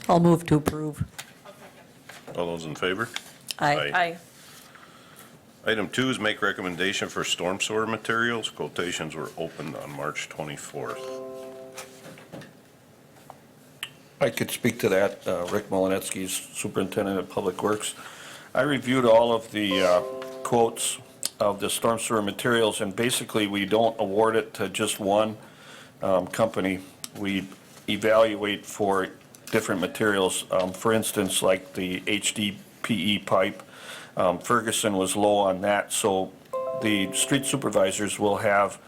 I'll move to approve. All those in favor? Aye. Aye. Item 2 is make recommendation for storm sewer materials. Quotations were opened on March 24th. I could speak to that. Rick Molinetsky, Superintendent of Public Works. I reviewed all of the quotes of the storm sewer materials, and basically, we don't award it to just one company. We evaluate for different materials. For instance, like the HDPE pipe, Ferguson was low on that, so the street supervisors will have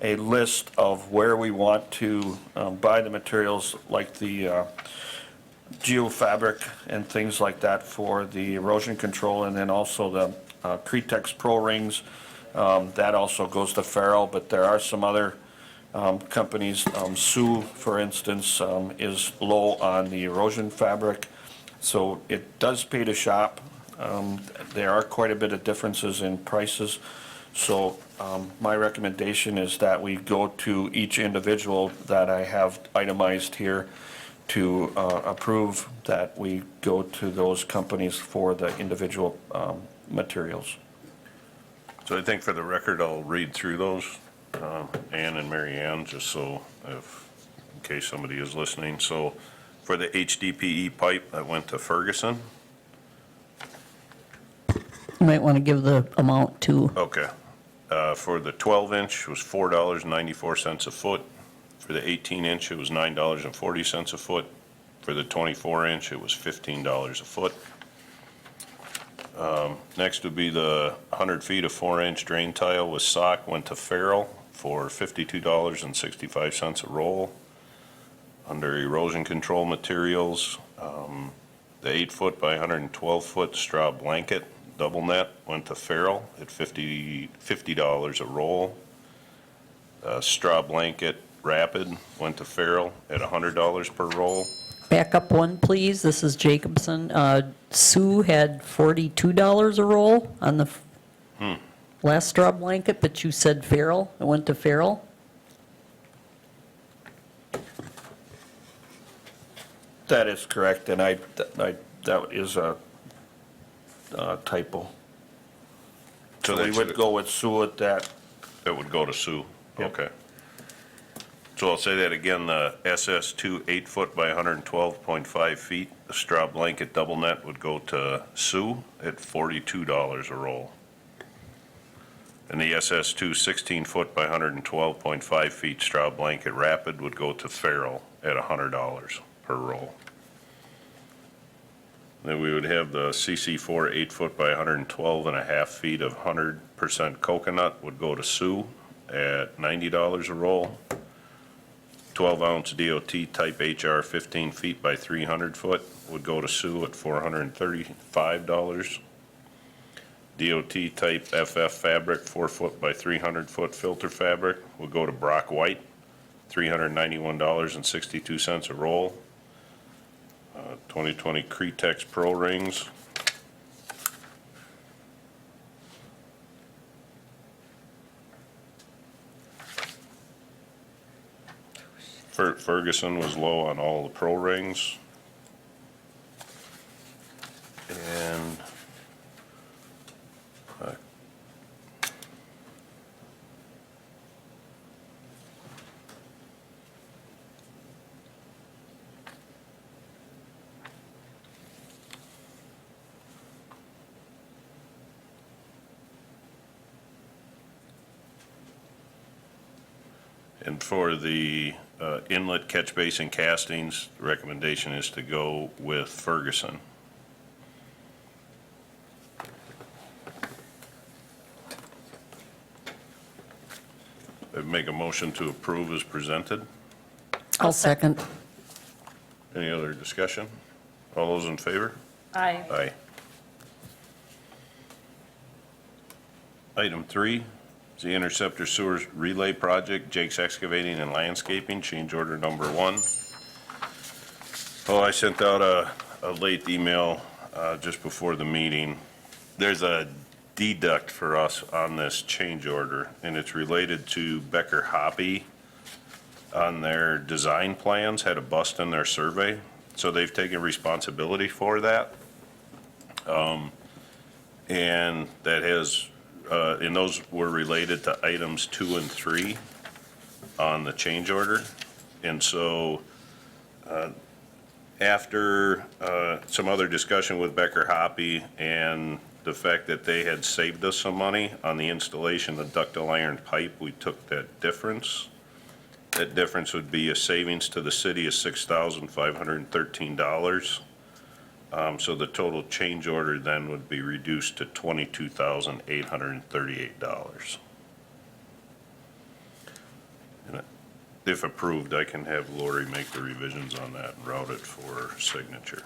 a list of where we want to buy the materials, like the geofabric and things like that for the erosion control, and then also the Cretex Pro Rings. That also goes to Farrell, but there are some other companies. Sioux, for instance, is low on the erosion fabric, so it does pay to shop. There are quite a bit of differences in prices, so my recommendation is that we go to each individual that I have itemized here to approve that we go to those companies for the individual materials. So I think for the record, I'll read through those, Ann and Mary Ann, just so in case somebody is listening. So for the HDPE pipe, that went to Ferguson. You might want to give the amount too. Okay. For the 12-inch was $4.94 a foot. For the 18-inch, it was $9.40 a foot. For the 24-inch, it was $15 a foot. Next would be the 100 feet of 4-inch drain tile with sock, went to Farrell for $52.65 a roll. Under erosion control materials, the 8-foot by 112-foot straw blanket double net went to Farrell at $50 a roll. Straw blanket rapid went to Farrell at $100 per roll. Back up one, please. This is Jacobson. Sue had $42 a roll on the last straw blanket, but you said Farrell. It went to Farrell. That is correct, and that is a typo. So we would go with Sioux at that. That would go to Sioux. Yep. Okay. So I'll say that again, the SS2 8-foot by 112.5 feet, the straw blanket double net would go to Sioux at $42 a roll. And the SS2 16-foot by 112.5 feet straw blanket rapid would go to Farrell at $100 per roll. Then we would have the CC4 8-foot by 112.5 feet of 100% coconut would go to Sioux at $90 a roll. 12-ounce DOT type HR 15 feet by 300 foot would go to Sioux at $435. DOT type FF fabric 4-foot by 300 foot filter fabric would go to Brock White, $391.62 a roll. 2020 Cretex Pro Rings. Ferguson was low on all the Pro Rings. And for the inlet catch basin castings, the recommendation is to go with Ferguson. I'd make a motion to approve as presented. I'll second. Any other discussion? All those in favor? Aye. Aye. Item 3 is the Interceptor Sewers Relay Project, Jake's Excavating and Landscaping, change order number 1. Oh, I sent out a late email just before the meeting. There's a deduct for us on this change order, and it's related to Becker Hobby. On their design plans, had a bust in their survey. So they've taken responsibility for that. And that has, and those were related to items 2 and 3 on the change order. And so after some other discussion with Becker Hoppy and the fact that they had saved us some money on the installation of ductile iron pipe, we took that difference. That difference would be a savings to the city of $6,513. So the total change order then would be reduced to $22,838. And if approved, I can have Lori make the revisions on that and route it for signature.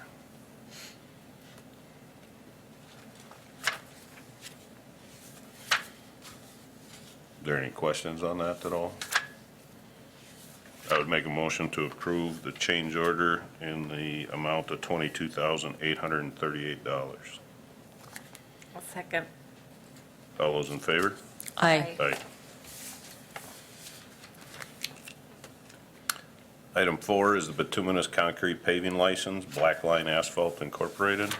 Are there any questions on that at all? I would make a motion to approve the change order in the amount of $22,838. I'll second. All those in favor? Aye. Aye. Item 4 is the bituminous concrete paving license, Black Line Asphalt Incorporated.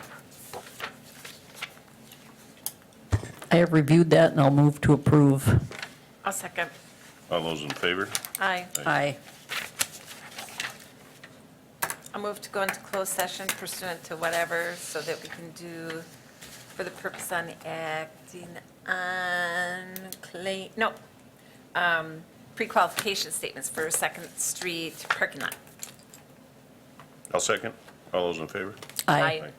I have reviewed that, and I'll move to approve. I'll second. All those in favor? Aye. Aye. I'll move to go into closed session pursuant to whatever, so that we can do, for the purpose on acting on pre-qualification statements for Second Street parking lot. I'll second. All those in favor? Aye. Aye.